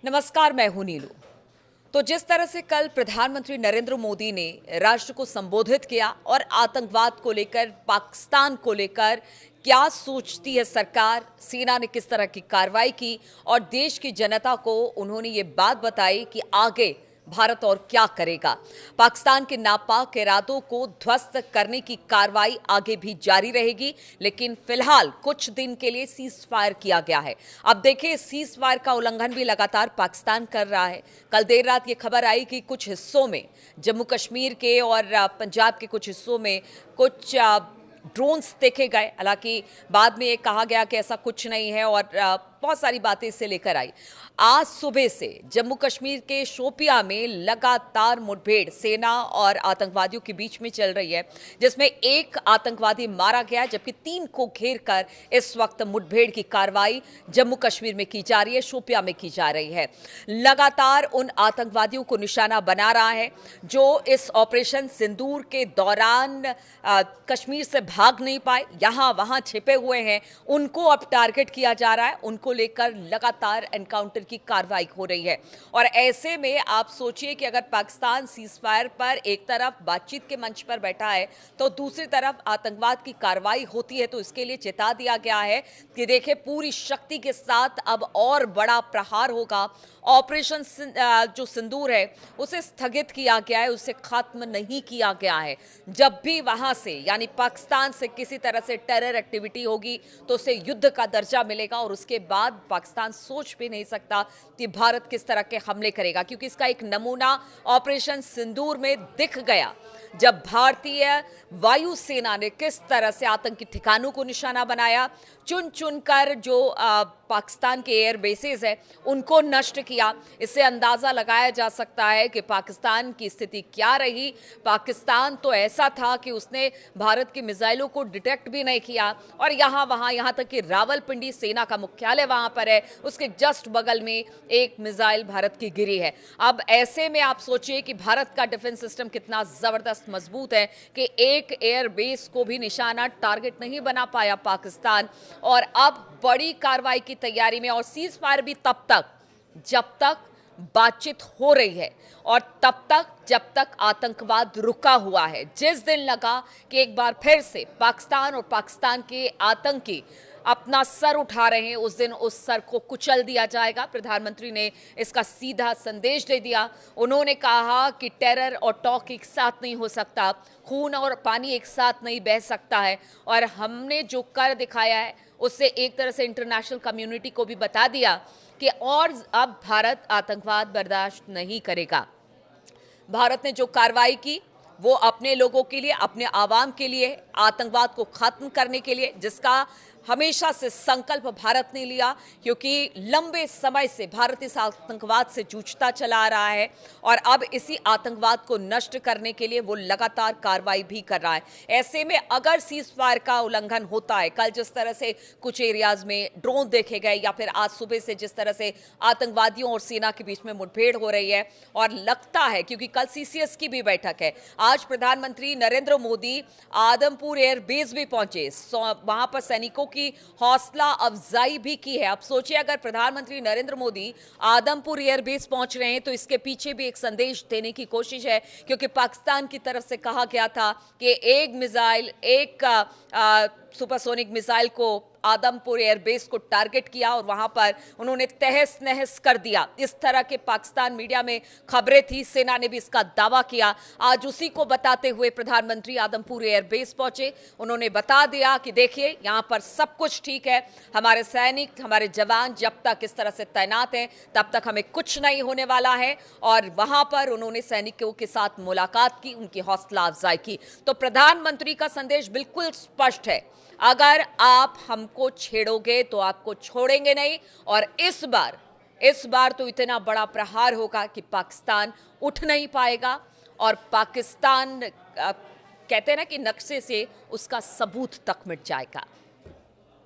नमस्कार, मैं हूं नीलू। तो जिस तरह से कल प्रधानमंत्री नरेंद्र मोदी ने राष्ट्र को संबोधित किया और आतंकवाद को लेकर, पाकिस्तान को लेकर क्या सोचती है सरकार, सेना ने किस तरह की कार्रवाई की और देश की जनता को उन्होंने ये बात बताई कि आगे भारत और क्या करेगा। पाकिस्तान के नापाक इरादों को ध्वस्त करने की कार्रवाई आगे भी जारी रहेगी, लेकिन फिलहाल कुछ दिन के लिए सीज फायर किया गया है। अब देखिए, सीज फायर का उल्लंघन भी लगातार पाकिस्तान कर रहा है। कल देर रात ये खबर आई कि कुछ हिस्सों में, जम्मू कश्मीर के और पंजाब के कुछ हिस्सों में कुछ ड्रोन्स देखे गए। हालांकि बाद में ये कहा गया कि ऐसा कुछ नहीं है और बहुत सारी बातें इससे लेकर आई। आज सुबह से जम्मू कश्मीर के शोपिया में लगातार मुठभेड़ सेना और आतंकवादियों के बीच में चल रही है, जिसमें एक आतंकवादी मारा गया, जबकि 3 को घेर कर इस वक्त मुठभेड़ की कार्रवाई जम्मू कश्मीर में की जा रही है, शोपिया में की जा रही है। लगातार उन आतंकवादियों को निशाना बना रहा है जो इस ऑपरेशन सिंदूर के दौरान कश्मीर से भाग नहीं पाए, यहां वहां छिपे हुए हैं, उनको अब टारगेट किया जा रहा है। उनको लेकर लगातार एनकाउंटर की कार्रवाई हो रही है। और ऐसे में आप सोचिए कि अगर पाकिस्तान सीजफायर पर एक तरफ बातचीत के मंच पर बैठा है तो दूसरी तरफ आतंकवाद की कार्रवाई होती है, तो इसके लिए चेता दिया गया है कि देखिए, पूरी शक्ति के साथ अब और बड़ा प्रहार होगा। ऑपरेशन जो सिंदूर है उसे स्थगित किया गया है, उसे खत्म नहीं किया गया है। जब भी वहां से यानी पाकिस्तान से किसी तरह से टेरर एक्टिविटी होगी तो उसे युद्ध का दर्जा मिलेगा और उसके बाद पाकिस्तान सोच भी नहीं सकता कि भारत किस तरह के हमले करेगा, क्योंकि इसका एक नमूना ऑपरेशन सिंदूर में दिख गया, जब भारतीय वायुसेना ने किस तरह से आतंकी ठिकानों को निशाना बनाया, चुन चुनकर जो पाकिस्तान के एयर बेसेस है उनको नष्ट किया। इससे अंदाजा लगाया जा सकता है कि पाकिस्तान की स्थिति क्या रही। पाकिस्तान तो ऐसा था कि उसने भारत की मिसाइलों को डिटेक्ट भी नहीं किया और यहां तक कि रावलपिंडी सेना का मुख्यालय वहां पर है, उसके जस्ट बगल में एक मिसाइल भारत की गिरी है। अब ऐसे में आप सोचिए कि भारत का डिफेंस सिस्टम कितना जबरदस्त मजबूत है कि एक एयर बेस को भी निशाना टारगेट नहीं बना पाया पाकिस्तान। और अब बड़ी कार्रवाई की तैयारी में, और सीज फायर भी तब तक जब तक बातचीत हो रही है और तब तक जब तक आतंकवाद रुका हुआ है। जिस दिन लगा कि एक बार फिर से पाकिस्तान और पाकिस्तान के आतंकी अपना सर उठा रहे हैं, उस दिन उस सर को कुचल दिया जाएगा। प्रधानमंत्री ने इसका सीधा संदेश दे दिया। उन्होंने कहा कि टेरर और टॉक एक साथ नहीं हो सकता, खून और पानी एक साथ नहीं बह सकता है, और हमने जो कर दिखाया है उससे एक तरह से इंटरनेशनल कम्युनिटी को भी बता दिया कि और अब भारत आतंकवाद बर्दाश्त नहीं करेगा। भारत ने जो कार्रवाई की वो अपने लोगों के लिए, अपने आवाम के लिए, आतंकवाद को खत्म करने के लिए, जिसका हमेशा से संकल्प भारत ने लिया, क्योंकि लंबे समय से भारत इस आतंकवाद से जूझता चला आ रहा है और अब इसी आतंकवाद को नष्ट करने के लिए वो लगातार कार्रवाई भी कर रहा है। ऐसे में अगर सीज फायर का उल्लंघन होता है, कल जिस तरह से कुछ एरियाज में ड्रोन देखे गए या फिर आज सुबह से जिस तरह से आतंकवादियों और सेना के बीच में मुठभेड़ हो रही है, और लगता है क्योंकि कल सीसीएस की भी बैठक है, आज प्रधानमंत्री नरेंद्र मोदी आदमपुर एयरबेस भी पहुंचे, वहां पर सैनिकों की हौसला अफजाई भी की है। अब सोचिए, अगर प्रधानमंत्री नरेंद्र मोदी आदमपुर एयरबेस पहुंच रहे हैं तो इसके पीछे भी एक संदेश देने की कोशिश है, क्योंकि पाकिस्तान की तरफ से कहा गया था कि एक मिसाइल, एक सुपरसोनिक मिसाइल को आदमपुर एयरबेस को टारगेट किया और वहां पर उन्होंने तहस नहस कर दिया। इस तरह के पाकिस्तान मीडिया में खबरें थी, सेना ने भी इसका दावा किया। आज उसी को बताते हुए प्रधानमंत्री आदमपुर एयरबेस पहुंचे। उन्होंने बता दिया कि देखिए, यहां पर सब कुछ ठीक है, हमारे सैनिक, हमारे जवान जब तक इस तरह से तैनात हैं तब तक हमें कुछ नहीं होने वाला है। और वहां पर उन्होंने सैनिकों के साथ मुलाकात की, उनकी हौसला अफजाई की। तो प्रधानमंत्री का संदेश बिल्कुल स्पष्ट है, अगर आप हमको छेड़ोगे तो आपको छोड़ेंगे नहीं। और इस बार तो इतना बड़ा प्रहार होगा कि पाकिस्तान उठ नहीं पाएगा और पाकिस्तान कहते हैं ना कि नक्शे से उसका सबूत तक मिट जाएगा।